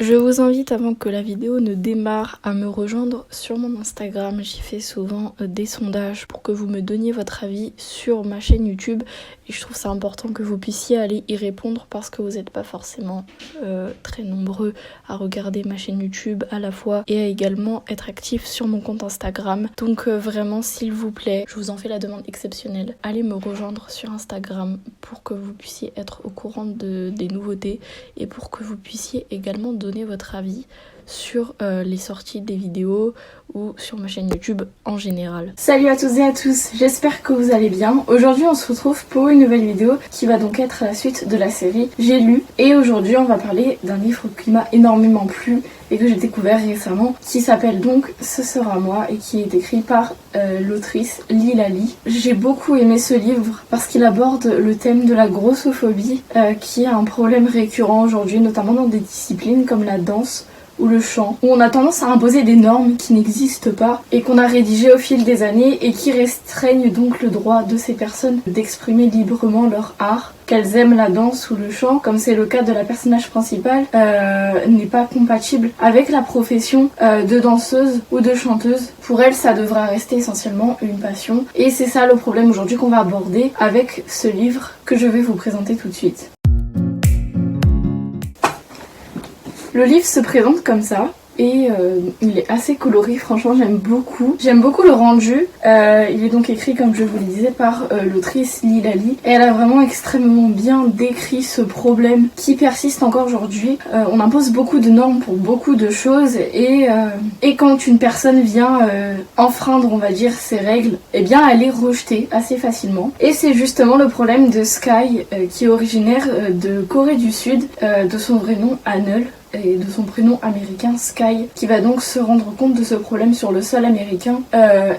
Je vous invite avant que la vidéo ne démarre à me rejoindre sur mon Instagram. J'y fais souvent des sondages pour que vous me donniez votre avis sur ma chaîne YouTube. Et je trouve ça important que vous puissiez aller y répondre parce que vous n'êtes pas forcément très nombreux à regarder ma chaîne YouTube à la fois et à également être actif sur mon compte Instagram. Donc vraiment s'il vous plaît, je vous en fais la demande exceptionnelle. Allez me rejoindre sur Instagram pour que vous puissiez être au courant des nouveautés et pour que vous puissiez également donner votre avis sur les sorties des vidéos ou sur ma chaîne YouTube en général. Salut à tous et à tous, j'espère que vous allez bien. Aujourd'hui on se retrouve pour une nouvelle vidéo qui va donc être la suite de la série J'ai lu, et aujourd'hui on va parler d'un livre qui m'a énormément plu et que j'ai découvert récemment, qui s'appelle donc Ce sera moi et qui est écrit par l'autrice Lilali. J'ai beaucoup aimé ce livre parce qu'il aborde le thème de la grossophobie qui est un problème récurrent aujourd'hui, notamment dans des disciplines comme la danse ou le chant, où on a tendance à imposer des normes qui n'existent pas et qu'on a rédigées au fil des années et qui restreignent donc le droit de ces personnes d'exprimer librement leur art. Qu'elles aiment la danse ou le chant, comme c'est le cas de la personnage principale, n'est pas compatible avec la profession de danseuse ou de chanteuse. Pour elle, ça devra rester essentiellement une passion. Et c'est ça le problème aujourd'hui qu'on va aborder avec ce livre que je vais vous présenter tout de suite. Le livre se présente comme ça et il est assez coloré, franchement j'aime beaucoup. J'aime beaucoup le rendu. Il est donc écrit, comme je vous le disais, par l'autrice Lilali. Et elle a vraiment extrêmement bien décrit ce problème qui persiste encore aujourd'hui. On impose beaucoup de normes pour beaucoup de choses et quand une personne vient enfreindre, on va dire, ces règles, eh bien elle est rejetée assez facilement. Et c'est justement le problème de Sky qui est originaire de Corée du Sud, de son vrai nom Hanul et de son prénom américain Sky, qui va donc se rendre compte de ce problème sur le sol américain.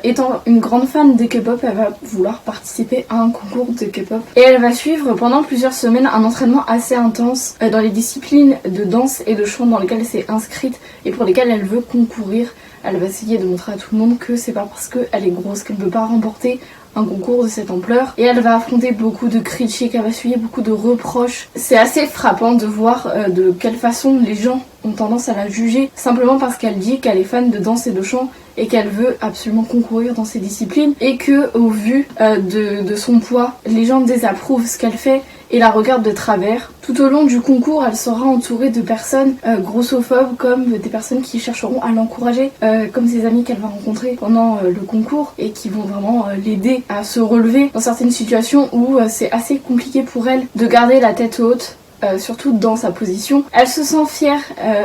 Étant une grande fan de K-pop, elle va vouloir participer à un concours de K-pop et elle va suivre pendant plusieurs semaines un entraînement assez intense dans les disciplines de danse et de chant dans lesquelles elle s'est inscrite et pour lesquelles elle veut concourir. Elle va essayer de montrer à tout le monde que c'est pas parce qu'elle est grosse qu'elle ne peut pas remporter un concours de cette ampleur, et elle va affronter beaucoup de critiques, elle va subir beaucoup de reproches. C'est assez frappant de voir de quelle façon les gens ont tendance à la juger simplement parce qu'elle dit qu'elle est fan de danse et de chant et qu'elle veut absolument concourir dans ces disciplines et que au vu de son poids, les gens désapprouvent ce qu'elle fait et la regardent de travers. Tout au long du concours, elle sera entourée de personnes grossophobes, comme des personnes qui chercheront à l'encourager, comme ses amis qu'elle va rencontrer pendant le concours et qui vont vraiment l'aider à se relever dans certaines situations où c'est assez compliqué pour elle de garder la tête haute. Surtout dans sa position. Elle se sent fière,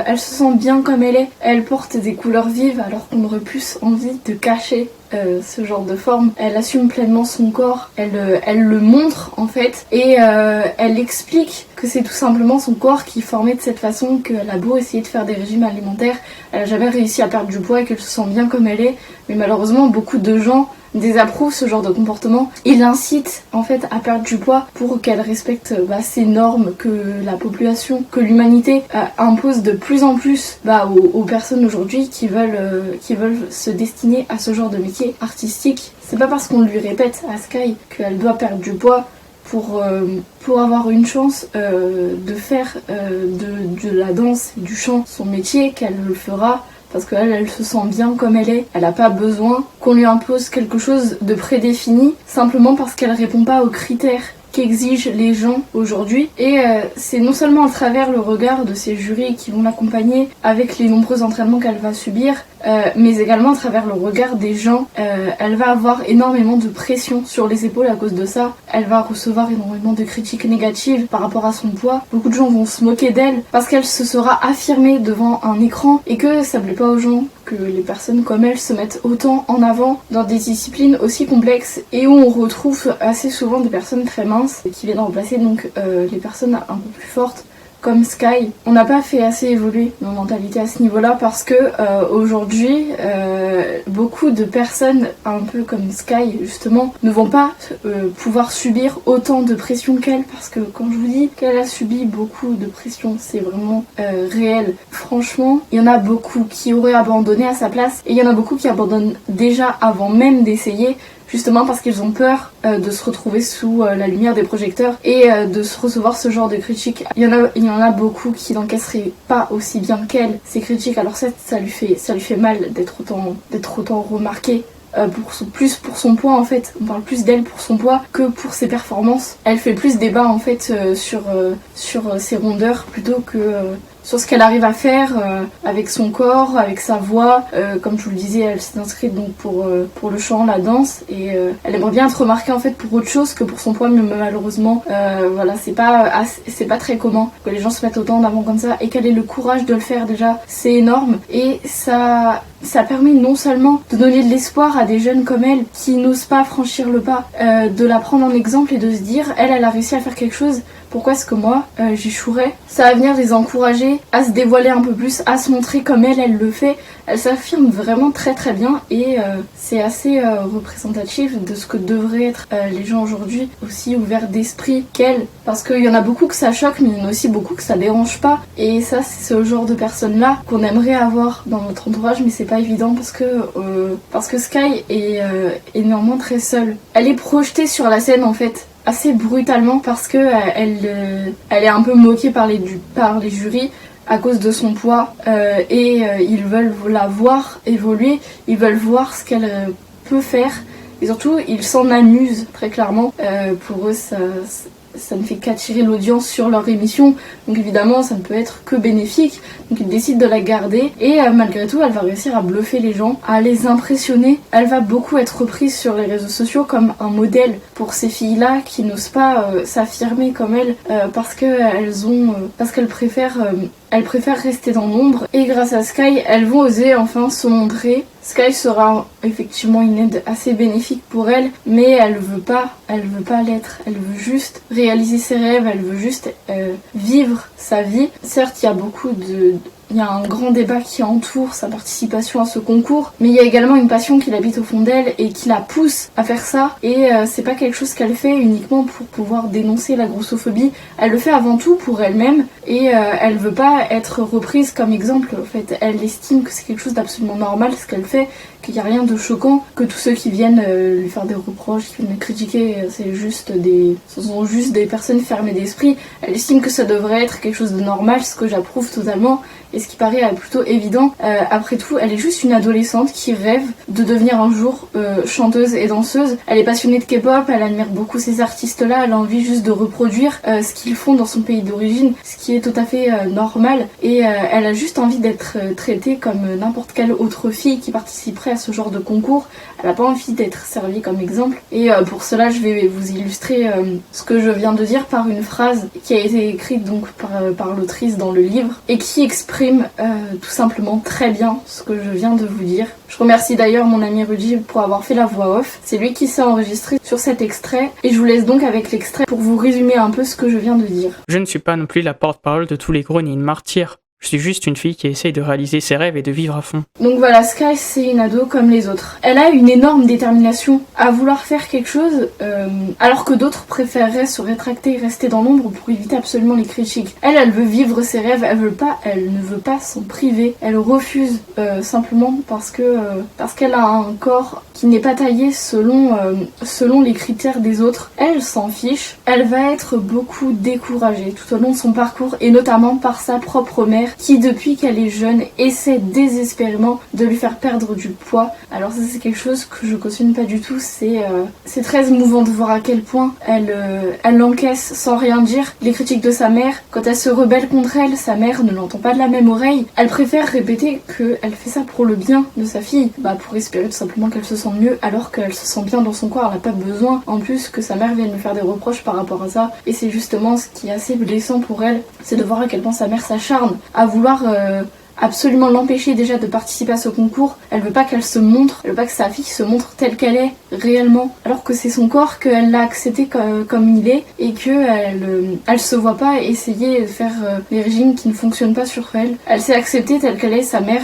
elle se sent bien comme elle est. Elle porte des couleurs vives alors qu'on aurait plus envie de cacher ce genre de forme. Elle assume pleinement son corps, elle le montre en fait et elle explique que c'est tout simplement son corps qui est formé de cette façon, qu'elle a beau essayer de faire des régimes alimentaires, elle n'a jamais réussi à perdre du poids et qu'elle se sent bien comme elle est. Mais malheureusement beaucoup de gens désapprouvent ce genre de comportement. Il incite en fait à perdre du poids pour qu'elle respecte ces normes que la population, que l'humanité impose de plus en plus aux personnes aujourd'hui qui veulent se destiner à ce genre de métier artistique. C'est pas parce qu'on lui répète à Sky qu'elle doit perdre du poids pour avoir une chance de faire de la danse et du chant son métier qu'elle le fera. Parce qu'elle, elle se sent bien comme elle est. Elle n'a pas besoin qu'on lui impose quelque chose de prédéfini simplement parce qu'elle répond pas aux critères qu'exigent les gens aujourd'hui. Et c'est non seulement à travers le regard de ces jurys qui vont l'accompagner avec les nombreux entraînements qu'elle va subir, mais également à travers le regard des gens. Elle va avoir énormément de pression sur les épaules à cause de ça. Elle va recevoir énormément de critiques négatives par rapport à son poids. Beaucoup de gens vont se moquer d'elle parce qu'elle se sera affirmée devant un écran et que ça plaît pas aux gens que les personnes comme elle se mettent autant en avant dans des disciplines aussi complexes et où on retrouve assez souvent des personnes très minces qui viennent remplacer donc les personnes un peu plus fortes comme Sky. On n'a pas fait assez évoluer nos mentalités à ce niveau-là parce que aujourd'hui, beaucoup de personnes un peu comme Sky justement ne vont pas pouvoir subir autant de pression qu'elle, parce que quand je vous dis qu'elle a subi beaucoup de pression, c'est vraiment réel. Franchement, il y en a beaucoup qui auraient abandonné à sa place et il y en a beaucoup qui abandonnent déjà avant même d'essayer, justement parce qu'ils ont peur de se retrouver sous la lumière des projecteurs et de se recevoir ce genre de critiques. Il y en a beaucoup qui n'encaisseraient pas aussi bien qu'elle ces critiques, alors ça lui fait mal d'être autant remarquée. Plus pour son poids en fait, on parle plus d'elle pour son poids que pour ses performances. Elle fait plus débat en fait sur ses rondeurs plutôt que sur ce qu'elle arrive à faire avec son corps, avec sa voix. Comme je vous le disais, elle s'est inscrite donc pour le chant, la danse, et elle aimerait bien être remarquée en fait pour autre chose que pour son poids, mais malheureusement voilà, c'est pas très commun que les gens se mettent autant en avant comme ça, et qu'elle ait le courage de le faire déjà, c'est énorme. Et ça permet non seulement de donner de l'espoir à des jeunes comme elle qui n'osent pas franchir le pas, de la prendre en exemple et de se dire elle a réussi à faire quelque chose, pourquoi est-ce que moi j'échouerais? Ça va venir les encourager à se dévoiler un peu plus, à se montrer comme elle le fait. Elle s'affirme vraiment très très bien, et c'est assez représentatif de ce que devraient être les gens aujourd'hui, aussi ouverts d'esprit qu'elle, parce qu'il y en a beaucoup que ça choque, mais il y en a aussi beaucoup que ça dérange pas, et ça c'est ce genre de personnes là qu'on aimerait avoir dans notre entourage, mais c'est pas évident parce que Sky est néanmoins très seule. Elle est projetée sur la scène en fait assez brutalement parce que elle est un peu moquée par les jurys à cause de son poids, et ils veulent la voir évoluer, ils veulent voir ce qu'elle peut faire, et surtout ils s'en amusent très clairement. Pour eux ça ne fait qu'attirer l'audience sur leur émission, donc évidemment ça ne peut être que bénéfique, donc ils décident de la garder, et malgré tout elle va réussir à bluffer les gens, à les impressionner. Elle va beaucoup être reprise sur les réseaux sociaux comme un modèle pour ces filles-là qui n'osent pas s'affirmer comme elle, parce qu'elles préfèrent rester dans l'ombre, et grâce à Sky, elles vont oser enfin se montrer. Sky sera effectivement une aide assez bénéfique pour elle, mais elle veut pas l'être. Elle veut juste réaliser ses rêves, elle veut juste vivre sa vie. Certes, il y a un grand débat qui entoure sa participation à ce concours, mais il y a également une passion qui l'habite au fond d'elle et qui la pousse à faire ça, et c'est pas quelque chose qu'elle fait uniquement pour pouvoir dénoncer la grossophobie, elle le fait avant tout pour elle-même, et elle veut pas être reprise comme exemple. En fait, elle estime que c'est quelque chose d'absolument normal ce qu'elle fait, qu'il n'y a rien de choquant, que tous ceux qui viennent lui faire des reproches, qui viennent la critiquer, ce sont juste des personnes fermées d'esprit. Elle estime que ça devrait être quelque chose de normal, ce que j'approuve totalement, et ce qui paraît plutôt évident. Après tout, elle est juste une adolescente qui rêve de devenir un jour chanteuse et danseuse. Elle est passionnée de K-pop, elle admire beaucoup ces artistes-là, elle a envie juste de reproduire ce qu'ils font dans son pays d'origine, ce qui est tout à fait normal, et elle a juste envie d'être traitée comme n'importe quelle autre fille qui participerait à ce genre de concours. Elle n'a pas envie d'être servie comme exemple, et pour cela je vais vous illustrer ce que je viens de dire par une phrase qui a été écrite donc par l'autrice dans le livre, et qui exprime tout simplement très bien ce que je viens de vous dire. Je remercie d'ailleurs mon ami Rudy pour avoir fait la voix off, c'est lui qui s'est enregistré sur cet extrait, et je vous laisse donc avec l'extrait pour vous résumer un peu ce que je viens de dire. Je ne suis pas non plus la porte-parole de tous les gros ni une martyre. Je suis juste une fille qui essaye de réaliser ses rêves et de vivre à fond. Donc voilà, Sky c'est une ado comme les autres. Elle a une énorme détermination à vouloir faire quelque chose, alors que d'autres préféreraient se rétracter et rester dans l'ombre pour éviter absolument les critiques. Elle veut vivre ses rêves, elle ne veut pas s'en priver. Elle refuse simplement parce qu'elle a un corps qui n'est pas taillé selon les critères des autres. Elle s'en fiche. Elle va être beaucoup découragée tout au long de son parcours, et notamment par sa propre mère, qui depuis qu'elle est jeune essaie désespérément de lui faire perdre du poids. Alors ça c'est quelque chose que je cautionne pas du tout, c'est très émouvant de voir à quel point elle encaisse sans rien dire les critiques de sa mère. Quand elle se rebelle contre elle, sa mère ne l'entend pas de la même oreille. Elle préfère répéter qu'elle fait ça pour le bien de sa fille, pour espérer tout simplement qu'elle se sente mieux, alors qu'elle se sent bien dans son corps. Elle n'a pas besoin en plus que sa mère vienne lui faire des reproches par rapport à ça, et c'est justement ce qui est assez blessant pour elle, c'est de voir à quel point sa mère s'acharne à vouloir absolument l'empêcher déjà de participer à ce concours. Elle veut pas qu'elle se montre, elle veut pas que sa fille se montre telle qu'elle est réellement, alors que c'est son corps, qu'elle l'a accepté comme il est, et elle se voit pas essayer de faire les régimes qui ne fonctionnent pas sur elle. Elle s'est acceptée telle qu'elle est, sa mère,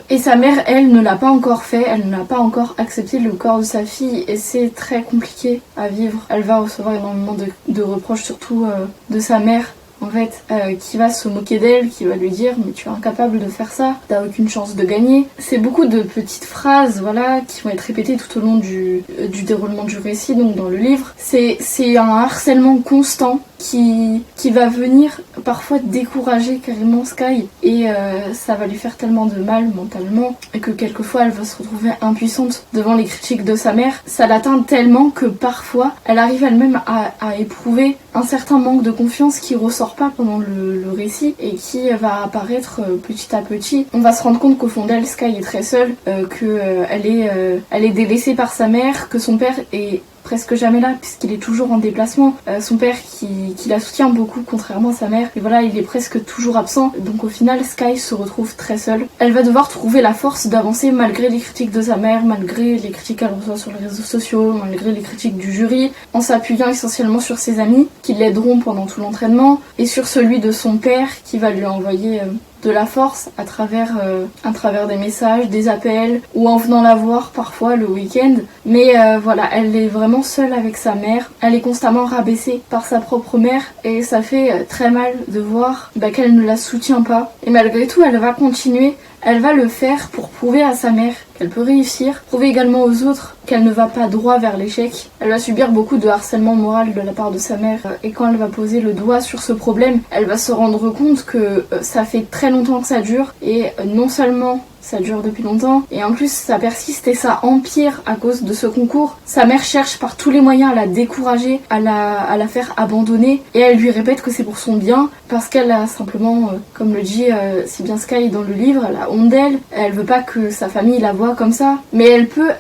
et sa mère elle ne l'a pas encore fait, elle n'a pas encore accepté le corps de sa fille, et c'est très compliqué à vivre. Elle va recevoir énormément de reproches, surtout de sa mère, en fait, qui va se moquer d'elle, qui va lui dire mais tu es incapable de faire ça, t'as aucune chance de gagner. C'est beaucoup de petites phrases, voilà, qui vont être répétées tout au long du déroulement du récit, donc dans le livre. C'est un harcèlement constant qui va venir parfois décourager carrément Sky, et ça va lui faire tellement de mal mentalement, et que quelquefois elle va se retrouver impuissante devant les critiques de sa mère. Ça l'atteint tellement que parfois elle arrive elle-même à éprouver un certain manque de confiance qui ressort pas pendant le récit et qui va apparaître petit à petit. On va se rendre compte qu'au fond d'elle, Sky est très seule, qu'elle est délaissée par sa mère, que son père est presque jamais là puisqu'il est toujours en déplacement. Son père qui la soutient beaucoup contrairement à sa mère, et voilà, il est presque toujours absent, donc au final Sky se retrouve très seule. Elle va devoir trouver la force d'avancer malgré les critiques de sa mère, malgré les critiques qu'elle reçoit sur les réseaux sociaux, malgré les critiques du jury, en s'appuyant essentiellement sur ses amis qui l'aideront pendant tout l'entraînement, et sur celui de son père qui va lui envoyer de la force à travers des messages, des appels, ou en venant la voir parfois le week-end. Mais voilà, elle est vraiment seule avec sa mère, elle est constamment rabaissée par sa propre mère, et ça fait très mal de voir qu'elle ne la soutient pas. Et malgré tout, elle va continuer, elle va le faire pour prouver à sa mère qu'elle peut réussir, prouver également aux autres qu'elle ne va pas droit vers l'échec. Elle va subir beaucoup de harcèlement moral de la part de sa mère, et quand elle va poser le doigt sur ce problème, elle va se rendre compte que ça fait très longtemps que ça dure, et non seulement ça dure depuis longtemps, et en plus ça persiste et ça empire à cause de ce concours. Sa mère cherche par tous les moyens à la décourager, à la faire abandonner, et elle lui répète que c'est pour son bien, parce qu'elle a simplement, comme le dit si bien Sky dans le livre, elle a honte d'elle, elle veut pas que sa famille la voie comme ça, mais elle peut,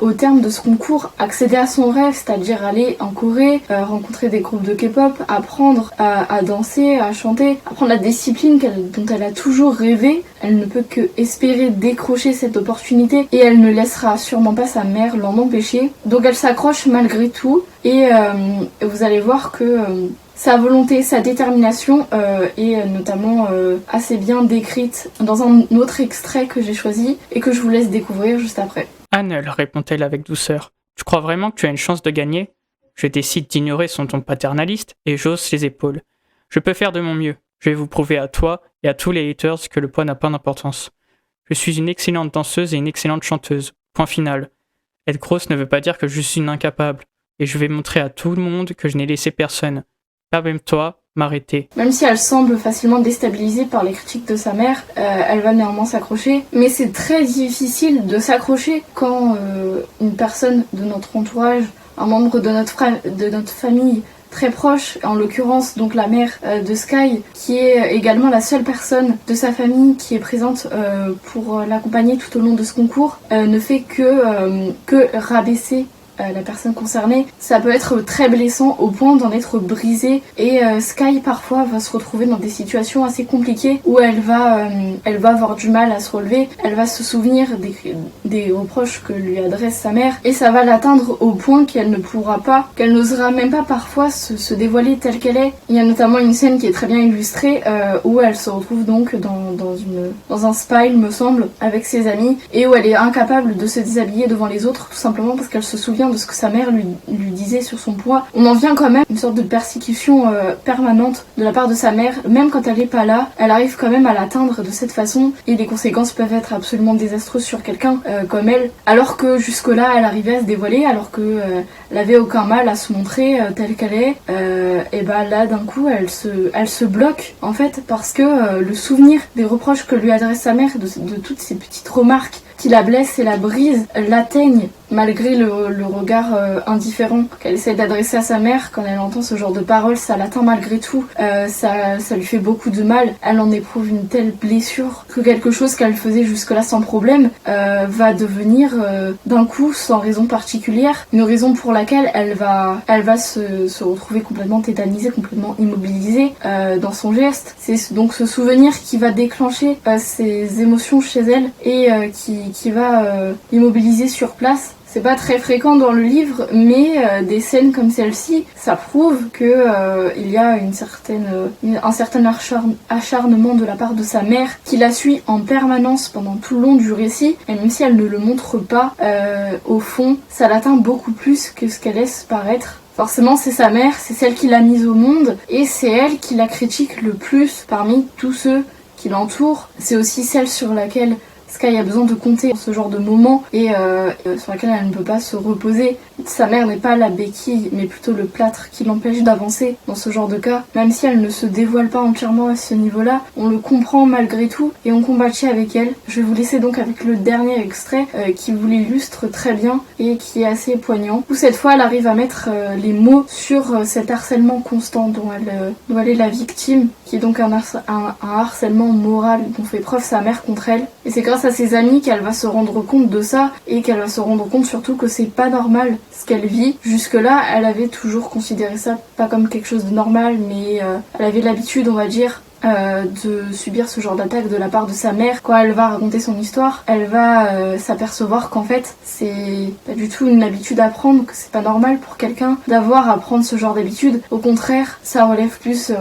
au terme de ce concours, accéder à son rêve, c'est-à-dire aller en Corée, rencontrer des groupes de K-pop, apprendre à danser, à chanter, apprendre la discipline dont elle a toujours rêvé. Elle ne peut que espérer décrocher cette opportunité, et elle ne laissera sûrement pas sa mère l'en empêcher. Donc elle s'accroche malgré tout, et vous allez voir que sa volonté, sa détermination est notamment assez bien décrite dans un autre extrait que j'ai choisi et que je vous laisse découvrir juste après. Anne, répond-elle avec douceur, tu crois vraiment que tu as une chance de gagner? Je décide d'ignorer son ton paternaliste et j'hausse les épaules. Je peux faire de mon mieux. Je vais vous prouver à toi et à tous les haters que le poids n'a pas d'importance. Je suis une excellente danseuse et une excellente chanteuse. Point final. Être grosse ne veut pas dire que je suis une incapable, et je vais montrer à tout le monde que je n'ai laissé personne, pas même toi, m'arrêter. Même si elle semble facilement déstabilisée par les critiques de sa mère, elle va néanmoins s'accrocher. Mais c'est très difficile de s'accrocher quand une personne de notre entourage, un membre de notre famille très proche, en l'occurrence donc la mère de Sky, qui est également la seule personne de sa famille qui est présente pour l'accompagner tout au long de ce concours, ne fait que rabaisser la personne concernée. Ça peut être très blessant au point d'en être brisé, et Sky parfois va se retrouver dans des situations assez compliquées où elle va avoir du mal à se relever, elle va se souvenir des reproches que lui adresse sa mère, et ça va l'atteindre au point qu'elle n'osera même pas parfois se dévoiler telle qu'elle est. Il y a notamment une scène qui est très bien illustrée où elle se retrouve donc dans un spa, il me semble, avec ses amis, et où elle est incapable de se déshabiller devant les autres, tout simplement parce qu'elle se souvient de ce que sa mère lui disait sur son poids. On en vient quand même à une sorte de persécution permanente de la part de sa mère, même quand elle est pas là, elle arrive quand même à l'atteindre de cette façon, et les conséquences peuvent être absolument désastreuses sur quelqu'un comme elle, alors que jusque-là elle arrivait à se dévoiler, alors que elle avait aucun mal à se montrer telle qu'elle est, et bah là d'un coup elle se bloque en fait, parce que le souvenir des reproches que lui adresse sa mère, de toutes ces petites remarques qui la blessent et la brisent, l'atteignent malgré le regard indifférent qu'elle essaie d'adresser à sa mère. Quand elle entend ce genre de paroles, ça l'atteint malgré tout, ça lui fait beaucoup de mal, elle en éprouve une telle blessure que quelque chose qu'elle faisait jusque-là sans problème va devenir d'un coup, sans raison particulière, une raison pour laquelle elle va se retrouver complètement tétanisée, complètement immobilisée dans son geste. C'est donc ce souvenir qui va déclencher ces émotions chez elle, et qui va l'immobiliser sur place. C'est pas très fréquent dans le livre, mais des scènes comme celle-ci, ça prouve que il y a un certain acharnement de la part de sa mère qui la suit en permanence pendant tout le long du récit, et même si elle ne le montre pas, au fond, ça l'atteint beaucoup plus que ce qu'elle laisse paraître. Forcément, c'est sa mère, c'est celle qui l'a mise au monde, et c'est elle qui la critique le plus parmi tous ceux qui l'entourent. C'est aussi celle sur laquelle Sky a besoin de compter dans ce genre de moment et sur laquelle elle ne peut pas se reposer. Sa mère n'est pas la béquille, mais plutôt le plâtre qui l'empêche d'avancer dans ce genre de cas. Même si elle ne se dévoile pas entièrement à ce niveau-là, on le comprend malgré tout et on compatit avec elle. Je vais vous laisser donc avec le dernier extrait qui vous l'illustre très bien et qui est assez poignant. Où cette fois, elle arrive à mettre les mots sur cet harcèlement constant dont elle est la victime, qui est donc un harcèlement moral dont fait preuve sa mère contre elle. Et c'est grâce à ses amis qu'elle va se rendre compte de ça et qu'elle va se rendre compte surtout que c'est pas normal ce qu'elle vit. Jusque-là, elle avait toujours considéré ça pas comme quelque chose de normal, mais elle avait l'habitude, on va dire, de subir ce genre d'attaque de la part de sa mère. Quand elle va raconter son histoire, elle va s'apercevoir qu'en fait c'est pas du tout une habitude à prendre, que c'est pas normal pour quelqu'un d'avoir à prendre ce genre d'habitude. Au contraire, ça relève plus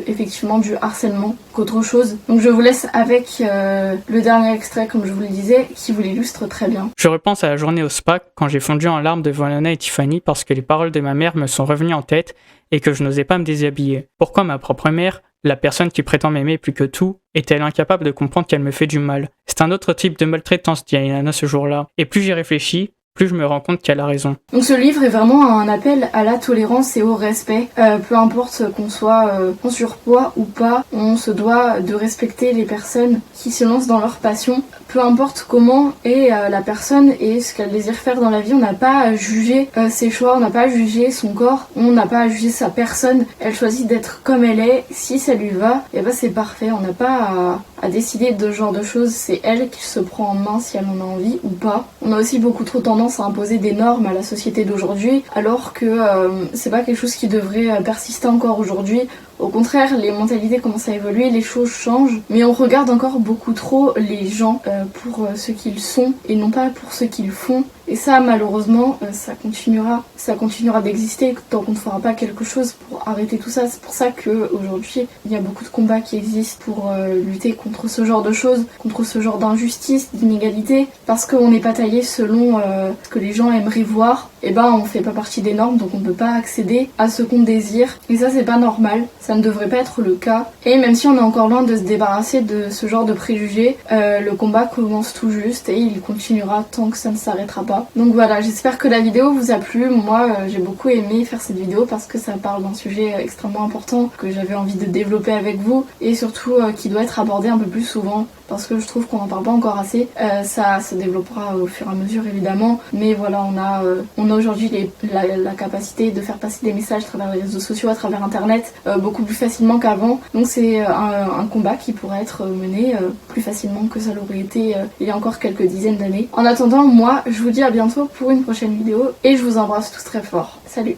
effectivement du harcèlement qu'autre chose. Donc je vous laisse avec le dernier extrait, comme je vous le disais, qui vous l'illustre très bien. Je repense à la journée au spa quand j'ai fondu en larmes devant Lana et Tiffany parce que les paroles de ma mère me sont revenues en tête et que je n'osais pas me déshabiller. Pourquoi ma propre mère, la personne qui prétend m'aimer plus que tout, est-elle incapable de comprendre qu'elle me fait du mal? C'est un autre type de maltraitance, dit Lana ce jour-là. Et plus j'y réfléchis, plus je me rends compte qu'elle a raison. Donc ce livre est vraiment un appel à la tolérance et au respect. Peu importe qu'on soit en surpoids ou pas, on se doit de respecter les personnes qui se lancent dans leur passion. Peu importe comment est la personne et ce qu'elle désire faire dans la vie, on n'a pas à juger ses choix, on n'a pas à juger son corps, on n'a pas à juger sa personne. Elle choisit d'être comme elle est, si ça lui va, et c'est parfait. On n'a pas à décider de ce genre de choses, c'est elle qui se prend en main si elle en a envie ou pas. On a aussi beaucoup trop tendance à imposer des normes à la société d'aujourd'hui, alors que c'est pas quelque chose qui devrait persister encore aujourd'hui. Au contraire, les mentalités commencent à évoluer, les choses changent, mais on regarde encore beaucoup trop les gens pour ce qu'ils sont et non pas pour ce qu'ils font. Et ça, malheureusement, ça continuera d'exister tant qu'on ne fera pas quelque chose pour arrêter tout ça. C'est pour ça qu'aujourd'hui, il y a beaucoup de combats qui existent pour lutter contre ce genre de choses, contre ce genre d'injustice, d'inégalité, parce qu'on n'est pas taillé selon ce que les gens aimeraient voir. Et on fait pas partie des normes, donc on ne peut pas accéder à ce qu'on désire. Et ça, c'est pas normal, ça ne devrait pas être le cas. Et même si on est encore loin de se débarrasser de ce genre de préjugés, le combat commence tout juste et il continuera tant que ça ne s'arrêtera pas. Donc voilà, j'espère que la vidéo vous a plu. Moi, j'ai beaucoup aimé faire cette vidéo parce que ça parle d'un sujet extrêmement important que j'avais envie de développer avec vous et surtout qui doit être abordé un peu plus souvent parce que je trouve qu'on n'en parle pas encore assez. Ça se développera au fur et à mesure évidemment, mais voilà, on a aujourd'hui la capacité de faire passer des messages à travers les réseaux sociaux, à travers internet, beaucoup plus facilement qu'avant. Donc c'est un combat qui pourrait être mené plus facilement que ça l'aurait été il y a encore quelques dizaines d'années. En attendant, moi je vous dis à bientôt pour une prochaine vidéo et je vous embrasse tous très fort. Salut!